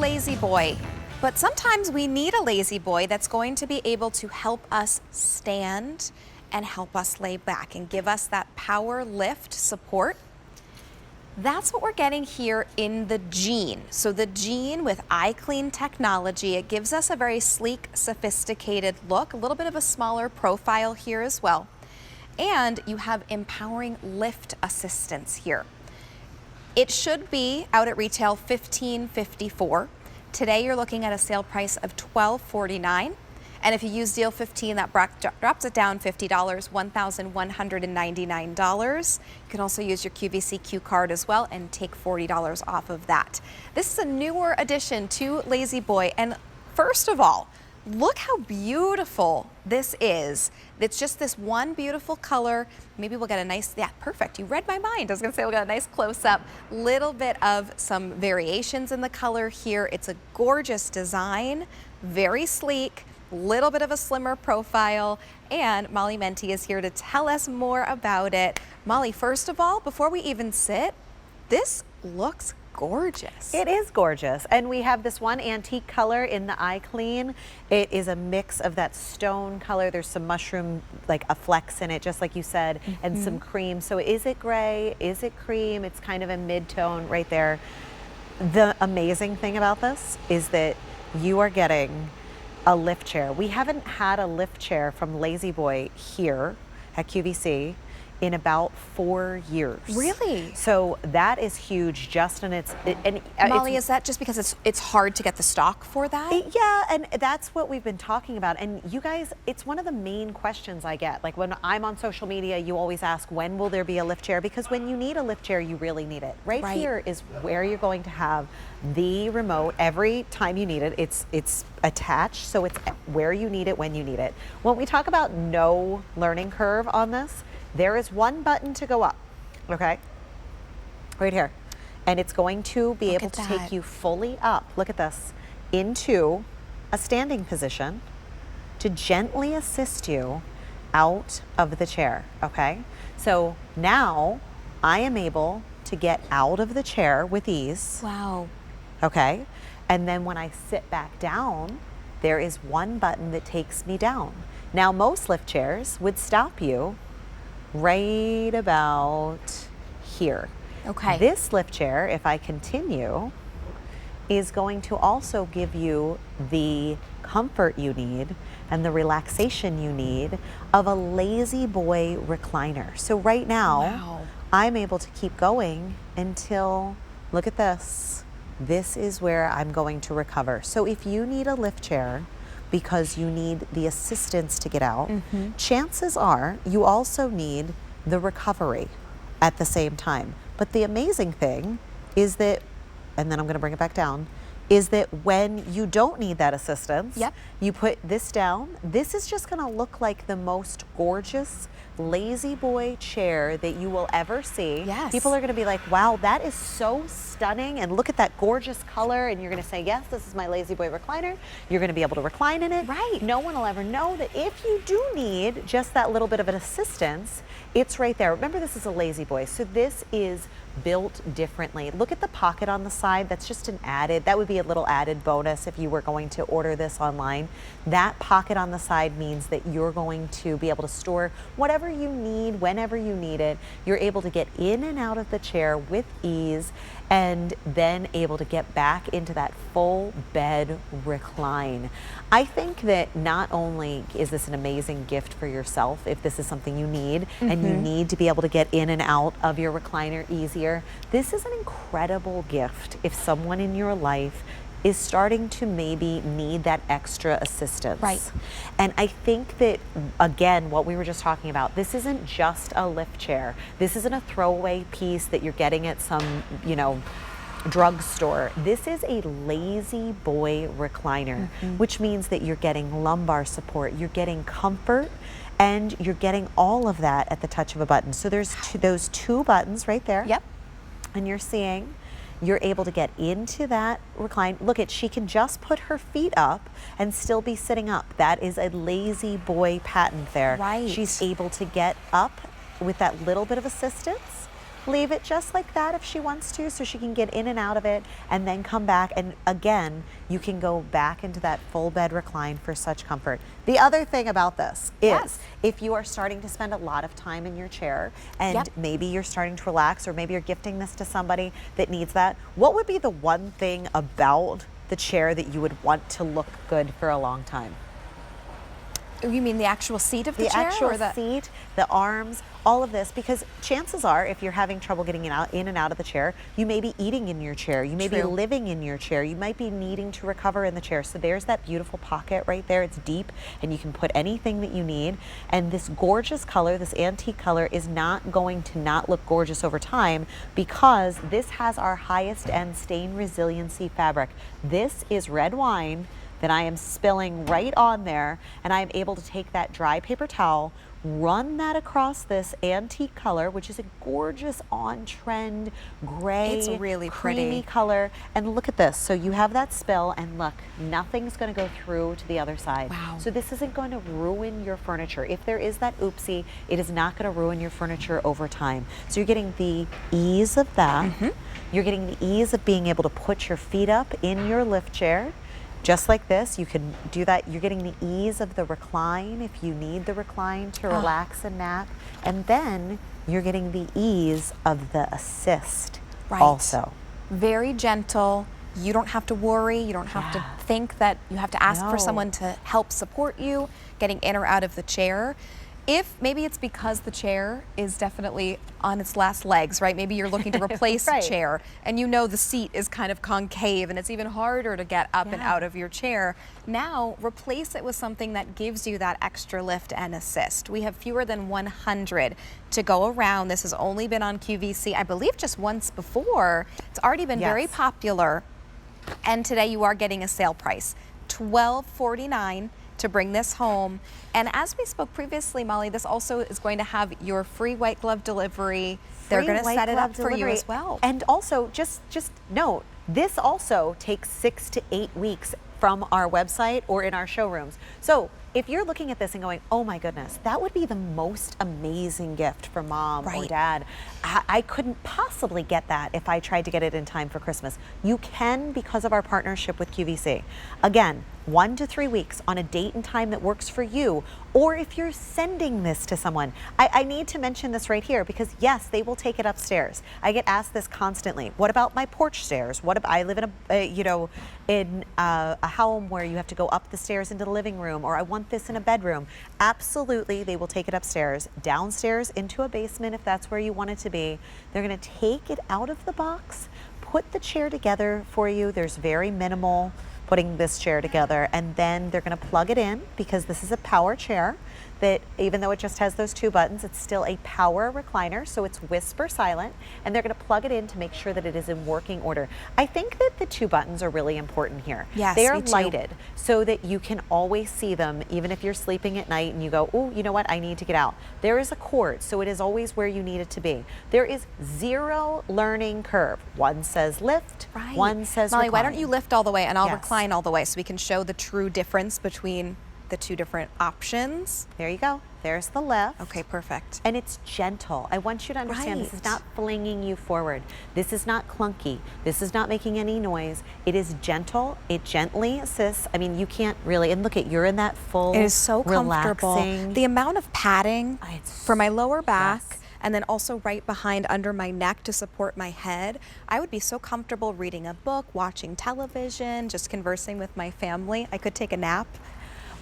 lazy boy, but sometimes we need a lazy boy that's going to be able to help us stand and help us lay back and give us that power lift support. That's what we're getting here in the Jean. So the Jean with iClean technology, it gives us a very sleek, sophisticated look, a little bit of a smaller profile here as well. And you have empowering lift assistance here. It should be out at retail $15.54. Today you're looking at a sale price of $12.49. And if you use deal 15, that drops it down $50, $1,199. You can also use your QVC Q card as well and take $40 off of that. This is a newer addition to Lazy Boy. And first of all, look how beautiful this is. It's just this one beautiful color. Maybe we'll get a nice, yeah, perfect. You read my mind. I was gonna say we'll get a nice close-up. Little bit of some variations in the color here. It's a gorgeous design, very sleek. Little bit of a slimmer profile, and Molly Menti is here to tell us more about it. Molly, first of all, before we even sit, this looks gorgeous. It is gorgeous, and we have this one antique color in the iClean. It is a mix of that stone color. There's some mushroom, like a flecks in it, just like you said, and some cream. So is it gray? Is it cream? It's kind of a mid-tone right there. The amazing thing about this is that you are getting a lift chair. We haven't had a lift chair from Lazy Boy here at QVC in about 4 years. Really? So that is huge. Just and Molly, is that just because it's hard to get the stock for that? Yeah, and that's what we've been talking about. And you guys, it's one of the main questions I get. Like when I'm on social media, you always ask, when will there be a lift chair? Because when you need a lift chair, you really need it. Right here is where you're going to have the remote every time you need it. It's attached, so it's where you need it when you need it. When we talk about no learning curve on this, there is one button to go up, okay? Right here. And it's going to be able to take you fully up, look at this, into a standing position to gently assist you out of the chair, okay? So now I am able to get out of the chair with ease. Wow. Okay? And then when I sit back down, there is one button that takes me down. Now most lift chairs would stop you right about here. Okay. This lift chair, if I continue, is going to also give you the comfort you need and the relaxation you need of a Lazy Boy recliner. So right now, I'm able to keep going until, look at this. This is where I'm going to recover. So if you need a lift chair because you need the assistance to get out, chances are you also need the recovery at the same time. But the amazing thing is that, and then I'm gonna bring it back down, is that when you don't need that assistance, you put this down, this is just gonna look like the most gorgeous Lazy Boy chair that you will ever see. Yes. People are gonna be like, wow, that is so stunning, and look at that gorgeous color, and you're gonna say, yes, this is my Lazy Boy recliner. You're gonna be able to recline in it. Right. No one will ever know that if you do need just that little bit of an assistance, it's right there. Remember, this is a Lazy Boy, so this is built differently. Look at the pocket on the side. That's just an added, that would be a little added bonus if you were going to order this online. That pocket on the side means that you're going to be able to store whatever you need, whenever you need it. You're able to get in and out of the chair with ease, and then able to get back into that full bed recline. I think that not only is this an amazing gift for yourself, if this is something you need, and you need to be able to get in and out of your recliner easier, this is an incredible gift if someone in your life is starting to maybe need that extra assistance. Right. And I think that, again, what we were just talking about, this isn't just a lift chair. This isn't a throwaway piece that you're getting at some, you know, drugstore. This is a Lazy Boy recliner, which means that you're getting lumbar support, you're getting comfort, and you're getting all of that at the touch of a button. So there's those two buttons right there. Yep. And you're seeing, you're able to get into that recline. Look at, she can just put her feet up and still be sitting up. That is a Lazy Boy patent there. Right. She's able to get up with that little bit of assistance leave it just like that if she wants to, so she can get in and out of it and then come back. And again, you can go back into that full bed recline for such comfort. The other thing about this is if you are starting to spend a lot of time in your chair and maybe you're starting to relax, or maybe you're gifting this to somebody that needs that, what would be the one thing about the chair that you would want to look good for a long time? You mean the actual seat of the chair? The actual or seat, the arms, all of this, because chances are if you're having trouble getting in and out of the chair, you may be eating in your chair, you may be living in your chair, you might be needing to recover in the chair. So there's that beautiful pocket right there. It's deep and you can put anything that you need. And this gorgeous color, this antique color, is not going to not look gorgeous over time because this has our highest end stain resiliency fabric. This is red wine that I am spilling right on there, and I am able to take that dry paper towel, run that across this antique color, which is a gorgeous on-trend gray, it's really creamy pretty color. And look at this. So you have that spill, and look, nothing's going to go through to the other side. Wow. So this isn't going to ruin your furniture. If there is that oopsie, it is not going to ruin your furniture over time. So you're getting the ease of that. You're getting the ease of being able to put your feet up in your lift chair. Just like this, you can do that. You're getting the ease of the recline if you need the recline to relax and nap. And then you're getting the ease of the assist also. Very gentle. You don't have to worry. You don't have to think that you have to ask for someone to help support you getting in or out of the chair. If maybe it's because the chair is definitely on its last legs, right? Maybe you're looking to replace a chair and you know the seat is kind of concave and it's even harder to get up and out of your chair. Now replace it with something that gives you that extra lift and assist. We have fewer than 100 to go around. This has only been on QVC, I believe, just once before. It's already been very popular. And today you are getting a sale price, $12.49 to bring this home. And as we spoke previously, Molly, this also is going to have your free white glove delivery. They're going to set it up for you as well. And also, just note, this also takes 6 to 8 weeks from our website or in our showrooms. So if you're looking at this and going, oh my goodness, that would be the most amazing gift for mom or dad. I couldn't possibly get that if I tried to get it in time for Christmas. You can because of our partnership with QVC. Again, 1 to 3 weeks on a date and time that works for you, or if you're sending this to someone. I need to mention this right here because yes, they will take it upstairs. I get asked this constantly. What about my porch stairs? What if I live in a home where you have to go up the stairs into the living room, or I want this in a bedroom? Absolutely, they will take it upstairs, downstairs into a basement if that's where you want it to be. They're going to take it out of the box, put the chair together for you. There's very minimal putting this chair together, and then they're going to plug it in because this is a power chair that even though it just has those 2 buttons, it's still a power recliner, so it's whisper silent, and they're going to plug it in to make sure that it is in working order. I think that the 2 buttons are really important here. Yes, they are lighted so that you can always see them even if you're sleeping at night and you go, oh, you know what, I need to get out. There is a cord, so it is always where you need it to be. There is 0 learning curve. One says lift, one says Molly, recline. why don't you lift all the way and I'll recline all the way so we can show the true difference between the 2 different options. There you go. There's the lift. Okay, perfect. And it's gentle. I want you to understand this is not flinging you forward. This is not clunky. This is not making any noise. It is gentle. It gently assists. I mean, you can't really, and look at, you're in that full, it is so comfortable. relaxing. The amount of padding for my lower back, and then also right behind under my neck to support my head. I would be so comfortable reading a book, watching television, just conversing with my family. I could take a nap.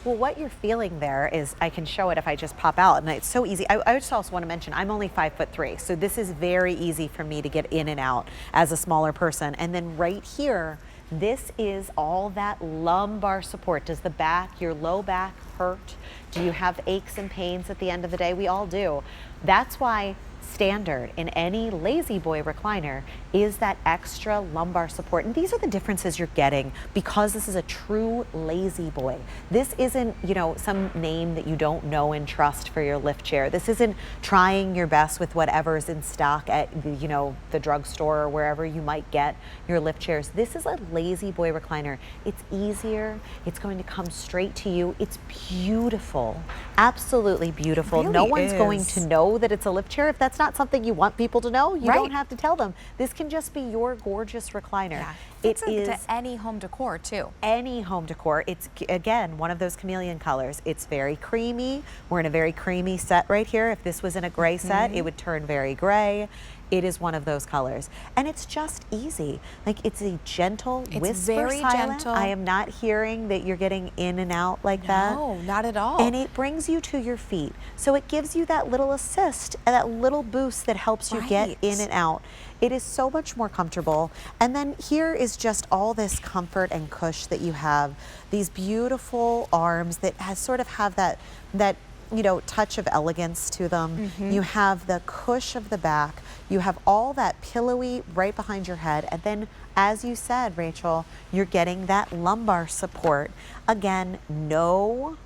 Well, what you're feeling there is, I can show it if I just pop out, and it's so easy. I just also want to mention, I'm only 5'3", so this is very easy for me to get in and out as a smaller person. And then right here, this is all that lumbar support. Does the back, your low back hurt? Do you have aches and pains at the end of the day? We all do. That's why standard in any lazy boy recliner is that extra lumbar support. And these are the differences you're getting because this is a true lazy boy. This isn't, you know, some name that you don't know and trust for your lift chair. This isn't trying your best with whatever's in stock at, you know, the drugstore or wherever you might get your lift chairs. This is a lazy boy recliner. It's easier. It's going to come straight to you. It's beautiful. Absolutely beautiful. It really no one's going to know that it's a lift chair if that's not not something you want people to know, you Right. don't have to tell them. This can just be your gorgeous recliner. Yeah. It Fits is into any home decor too. any home decor. It's, again, one of those chameleon colors. It's very creamy. We're in a very creamy set right here. If this was in a gray set, it would turn very gray. It is one of those colors. And it's just easy. Like, it's a gentle It's whisper very silent. gentle. I am not hearing that you're getting in and out like that. No, not at all. And it brings you to your feet. So it gives you that little assist, that little boost that helps you get Right. in and out. It is so much more comfortable. And then here is just all this comfort and cush that you have. These beautiful arms that sort of have that touch of elegance to them. You have the cush of the back. You have all that pillowy right behind your head. And then, as you said, Rachel, you're getting that lumbar support. Again, no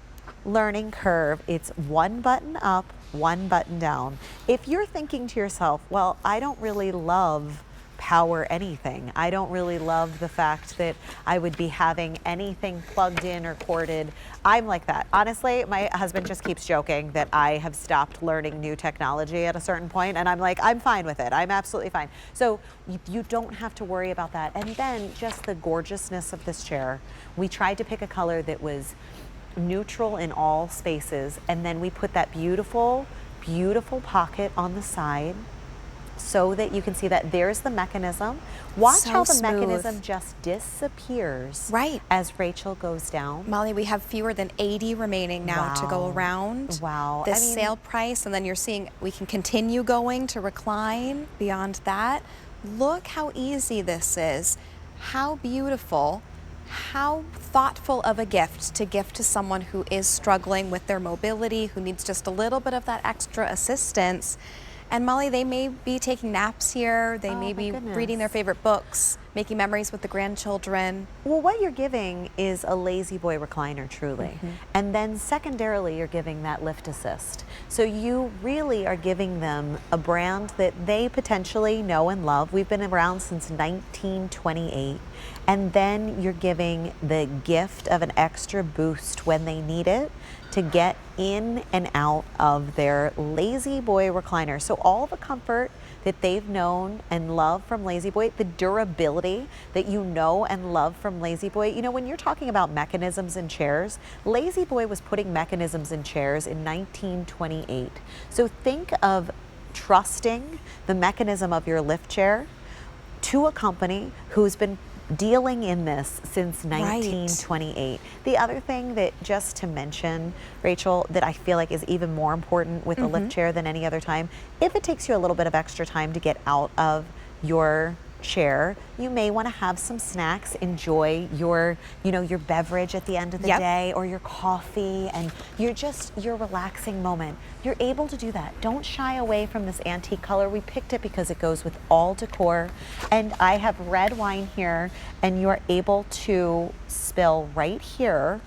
learning curve. It's one button up, one button down. If you're thinking to yourself, well, I don't really love power anything. I don't really love the fact that I would be having anything plugged in or corded. I'm like that. Honestly, my husband just keeps joking that I have stopped learning new technology at a certain point, and I'm like, I'm fine with it. I'm absolutely fine. So you don't have to worry about that. And then just the gorgeousness of this chair. We tried to pick a color that was neutral in all spaces, and then we put that beautiful, beautiful pocket on the side so that you can see that there's the mechanism. Watch So how the smooth. mechanism just disappears Right. as Rachel goes down. Molly, we have fewer than 80 remaining now to go Wow. around. Wow. This I mean- sale price, and then you're seeing we can continue going to recline beyond that. Look how easy this is. How beautiful. How thoughtful of a gift to gift to someone who is struggling with their mobility, who needs just a little bit of that extra assistance. And Molly, they may be taking naps here. They Oh, may my be goodness. reading their favorite books, making memories with the grandchildren. Well, what you're giving is a lazy boy recliner, truly. And then secondarily, you're giving that lift assist. So you really are giving them a brand that they potentially know and love. We've been around since 1928. And then you're giving the gift of an extra boost when they need it to get in and out of their lazy boy recliner. So all the comfort that they've known and loved from Lazy Boy, the durability that you know and love from Lazy Boy. You know, when you're talking about mechanisms in chairs, Lazy Boy was putting mechanisms in chairs in 1928. So think of trusting the mechanism of your lift chair to a company who's been dealing in this since 1928. The other thing that, just to mention, Rachel, that I feel like is even more important with a lift chair than any other time, if it takes you a little bit of extra time to get out of your chair, you may want to have some snacks, enjoy your beverage at the end of the day, or your coffee, and your relaxing moment. You're able to do that. Don't shy away from this antique color. We picked it because it goes with all decor. And I have red wine here, and you're able to spill right here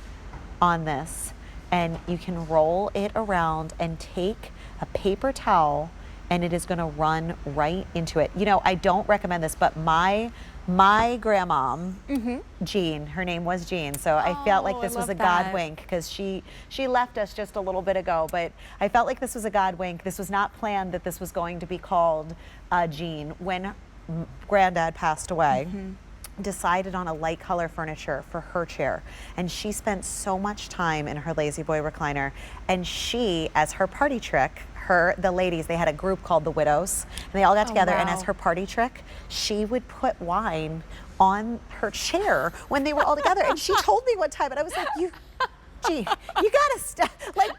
on this, and you can roll it around and take a paper towel, and it is going to run right into it. You know, I don't recommend this, but my grandmom, Jean, her name was Jean, so I felt like Oh, this I was a love God that. wink, because she left us just a little bit ago, but I felt like this was a God wink. This was not planned that this was going to be called Jean. When Granddad passed away, decided on a light color furniture for her chair, and she spent so much time in her Lazy Boy recliner, and she, as her party trick, the ladies, they had a group called the Widows, and they all got together, and as wow. her party trick, she would put wine on her chair when they were all together. And she told me one time, and I was like, you gotta stop. Like,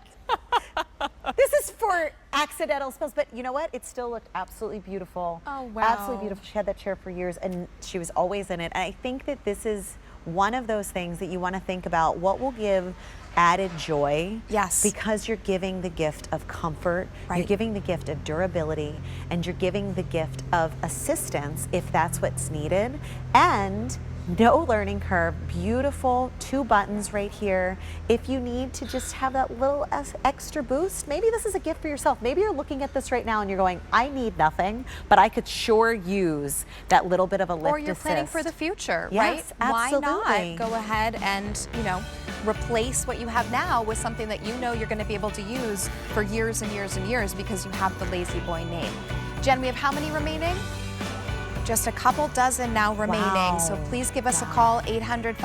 this is for accidental spills, but you know what? It still looked absolutely beautiful. Oh, wow. Absolutely beautiful. She had that chair for years, and she was always in it. And I think that this is one of those things that you want to think about. What will give added joy? Yes. Because you're giving the gift of comfort, you're Right. giving the gift of durability, and you're giving the gift of assistance if that's what's needed. And no learning curve, beautiful 2 buttons right here. If you need to just have that little extra boost, maybe this is a gift for yourself. Maybe you're looking at this right now and you're going, I need nothing, but I could sure use that little bit of a lift Or you're planning for the assist. future, Yes, right? absolutely. Why not go ahead and, replace what you have now with something that you know you're going to be able to use for years and years and years because you have the Lazy Boy name. Jen, we have how many remaining? Just a couple dozen now remaining. Wow. So please give us a call, 800-500.